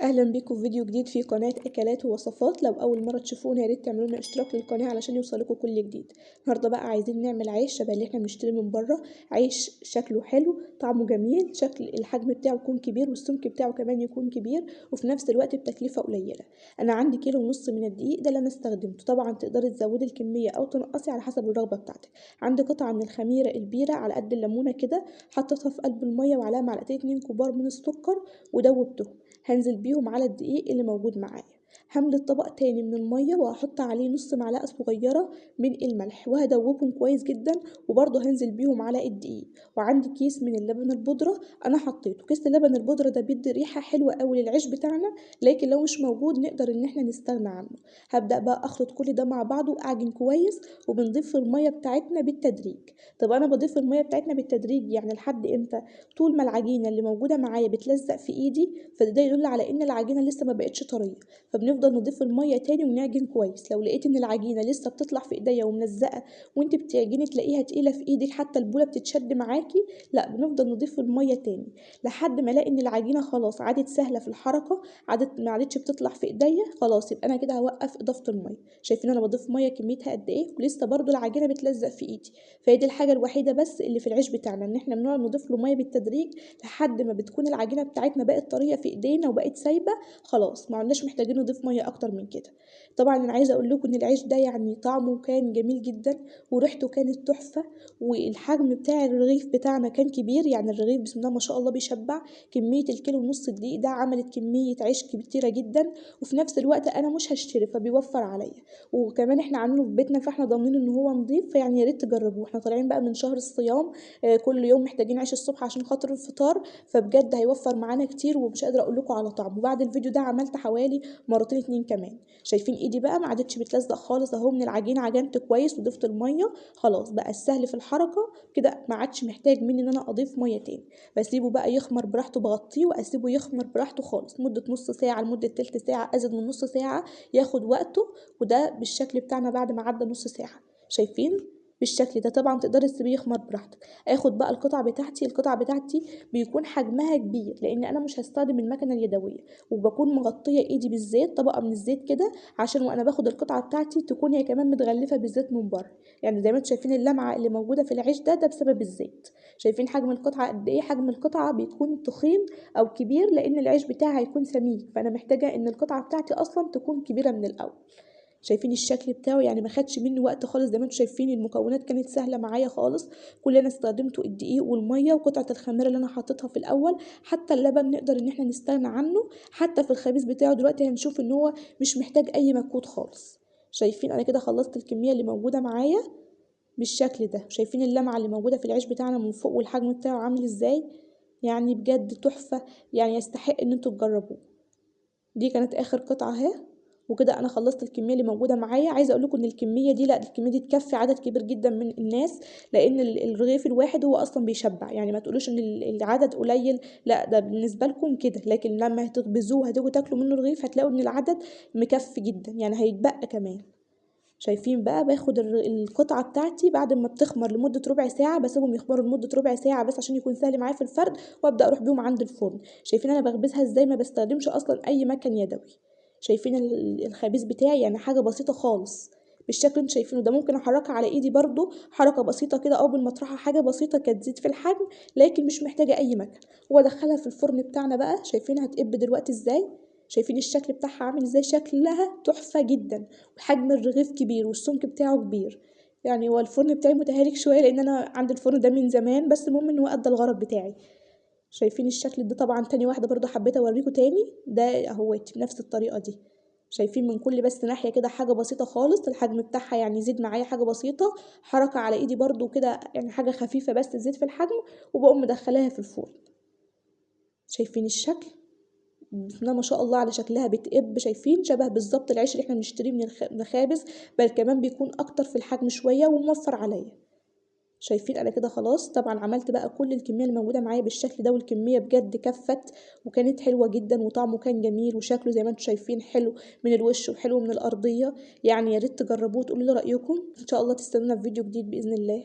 اهلا بيكم في فيديو جديد في قناه اكلات ووصفات. لو اول مره تشوفونا يا ريت تعملوا لنا اشتراك للقناه علشان يوصلكم كل جديد. النهارده بقى عايزين نعمل عيش شبه اللي احنا بنشتريه من بره، عيش شكله حلو طعمه جميل، شكل الحجم بتاعه يكون كبير والسمك بتاعه كمان يكون كبير وفي نفس الوقت بتكلفه قليله. انا عندي كيلو ونص من الدقيق ده اللي انا استخدمته، طبعا تقدري تزودي الكميه او تنقصي على حسب الرغبه بتاعتك. عندي قطعه من الخميره البيره على قد الليمونه كده، حطيتها في قلب الميه وعليها معلقتين 2 كبار من السكر ودوبتهم. هنزل بيهم على الدقيق اللي موجود معايا. هملي طبق تاني من المية وهحط عليه نص معلقة صغيرة من الملح وهدوبهم كويس جدا، وبرضه هنزل بيهم على الدقيق. وعندي كيس من اللبن البودرة انا حطيته. كيس اللبن البودرة ده بيدي ريحة حلوة قوي للعيش بتاعنا، لكن لو مش موجود نقدر ان احنا نستغنى عنه. هبدأ بقى اخلط كل ده مع بعضه واعجن كويس، وبنضيف المية بتاعتنا بالتدريج. طب انا بضيف المية بتاعتنا بالتدريج يعني لحد امتى؟ طول ما العجينة اللي موجودة معايا بتلزق في ايدي، فده يدل على ان العجينة لسه ما بقتش طرية. فبنفضل نضيف المية تاني ونعجن كويس. لو لقيت ان العجينة لسه بتطلع في ايديا وملزقة وانت بتعجني تلاقيها تقيلة في ايدك حتى البولة بتتشد معاكي، لا بنفضل نضيف المية تاني لحد ما الاقي ان العجينة خلاص عادت سهلة في الحركة، عادت ما عادتش بتطلع في ايديا، خلاص يبقى انا كده هوقف اضافة المية. شايفين انا بضيف مية كميتها قد ايه ولسه برضو العجينة بتلزق في ايدي. فهي دي الحاجة الوحيدة بس اللي في العيش بتاعنا، ان احنا بنقعد نضيف له مية بالتدريج لحد ما بتكون العجينة بتاعتنا بقت طرية في ايدينا وبقت سايبة، خلاص ما عدناش محتاجين نضيف مية اكتر من كده. طبعا انا عايزة اقول لكم ان العيش ده يعني طعمه كان جميل جدا وريحته كانت تحفة، والحجم بتاع الرغيف بتاعنا كان كبير، يعني الرغيف بسم الله ما شاء الله بيشبع. كمية الكيلو ونص الدقيق ده عملت كمية عيش كتيرة جدا، وفي نفس الوقت انا مش هشتري فبيوفر عليا. وكمان احنا عاملينه في بيتنا فاحنا ضامنين ان هو نضيف، فيعني يا ريت تجربوه. احنا طالعين بقى من شهر الصيام، كل يوم محتاجين عيش الصبح عشان خاطر الفطار، فبجد هيوفر معانا كتير ومش قادره اقول لكم على طعمه. بعد الفيديو ده عملت حوالي مرتين 2 كمان. شايفين ايدي بقى ما عادتش بتلزق خالص اهو من العجينه، عجنت كويس وضفت الميه، خلاص بقى السهل في الحركه كده، ما عادش محتاج مني ان انا اضيف ميه تاني. بسيبه بقى يخمر براحته، بغطيه واسيبه يخمر براحته خالص مده نص ساعه لمده تلت ساعه، ازيد من نص ساعه ياخد وقته. وده بالشكل بتاعنا بعد ما عدى نص ساعه. شايفين بالشكل ده؟ طبعا تقدري تسيبيه يخمر براحتك. اخد بقى القطعه بتاعتي بيكون حجمها كبير لان انا مش هستخدم المكنه اليدويه، وبكون مغطيه ايدي بالزيت، طبقه من الزيت كده، عشان وانا باخد القطعه بتاعتي تكون هي كمان متغلفه بالزيت من بره. يعني زي ما انتم شايفين اللمعه اللي موجوده في العيش ده بسبب الزيت. شايفين حجم القطعه قد ايه؟ حجم القطعه بيكون تخين او كبير لان العيش بتاعي هيكون سميك، فانا محتاجه ان القطعه بتاعتي اصلا تكون كبيره من الاول. شايفين الشكل بتاعه؟ يعني ما خدش مني وقت خالص، زي ما انتم شايفين المكونات كانت سهله معايا خالص. كل اللي انا استخدمته الدقيق والميه وقطعه الخميره اللي انا حطيتها في الاول. حتى اللبن نقدر ان احنا نستغنى عنه، حتى في الخبيز بتاعه دلوقتي هنشوف ان هو مش محتاج اي مجهود خالص. شايفين انا كده خلصت الكميه اللي موجوده معايا بالشكل ده. شايفين اللمعه اللي موجوده في العيش بتاعنا من فوق والحجم بتاعه عامل ازاي؟ يعني بجد تحفه، يعني يستحق ان انتوا تجربوه. دي كانت اخر قطعه اهي، وكده انا خلصت الكميه اللي موجوده معايا. عايزه اقول لكم ان الكميه دي، لا الكميه دي تكفي عدد كبير جدا من الناس، لان الرغيف الواحد هو اصلا بيشبع. يعني ما تقولوش ان العدد قليل، لا ده بالنسبه لكم كده، لكن لما هتخبزوه هتيجوا تاكلوا منه رغيف هتلاقوا ان العدد مكفي جدا، يعني هيتبقى كمان. شايفين بقى؟ باخد القطعه بتاعتي بعد ما بتخمر لمده ربع ساعه، بسيبهم يخمروا لمده ربع ساعه بس عشان يكون سهل معايا في الفرد، وابدا اروح بيهم عند الفرن. شايفين انا بخبزها ازاي؟ ما بستخدمش اصلا اي مكن يدوي. شايفين الخبيز بتاعي يعني حاجه بسيطه خالص بالشكل اللي انتوا شايفينه ده. ممكن احركها على ايدي برضو حركه بسيطه كده، او بالمطرحه حاجه بسيطه كانت تزيد في الحجم، لكن مش محتاجه اي مكن. وادخلها في الفرن بتاعنا بقى. شايفين هتقب دلوقتي ازاي؟ شايفين الشكل بتاعها عامل ازاي؟ شكلها تحفه جدا، وحجم الرغيف كبير والسمك بتاعه كبير. يعني هو الفرن بتاعي متهالك شويه لان انا عند الفرن ده من زمان، بس المهم ان هو ادى الغرض بتاعي. شايفين الشكل ده؟ طبعا تاني واحده برضو حبيت اوريكم تاني ده اهوت بنفس الطريقه دي. شايفين من كل بس ناحيه كده حاجه بسيطه خالص، الحجم بتاعها يعني يزيد معايا حاجه بسيطه، حركه على ايدي برضو كده يعني حاجه خفيفه بس تزيد في الحجم، وبقوم مدخلاها في الفرن. شايفين الشكل؟ بسم الله ما شاء الله على شكلها بتقب. شايفين؟ شبه بالظبط العيش اللي احنا بنشتريه من المخابز، بل كمان بيكون اكتر في الحجم شويه وموفر عليا. شايفين انا كده خلاص طبعا عملت بقى كل الكميه الموجوده معايا بالشكل ده، والكميه بجد كفت وكانت حلوه جدا وطعمه كان جميل وشكله زي ما انتم شايفين حلو من الوش وحلو من الارضيه. يعني يا ريت تجربوه وتقولوا لي رايكم. ان شاء الله تستنونا في فيديو جديد باذن الله.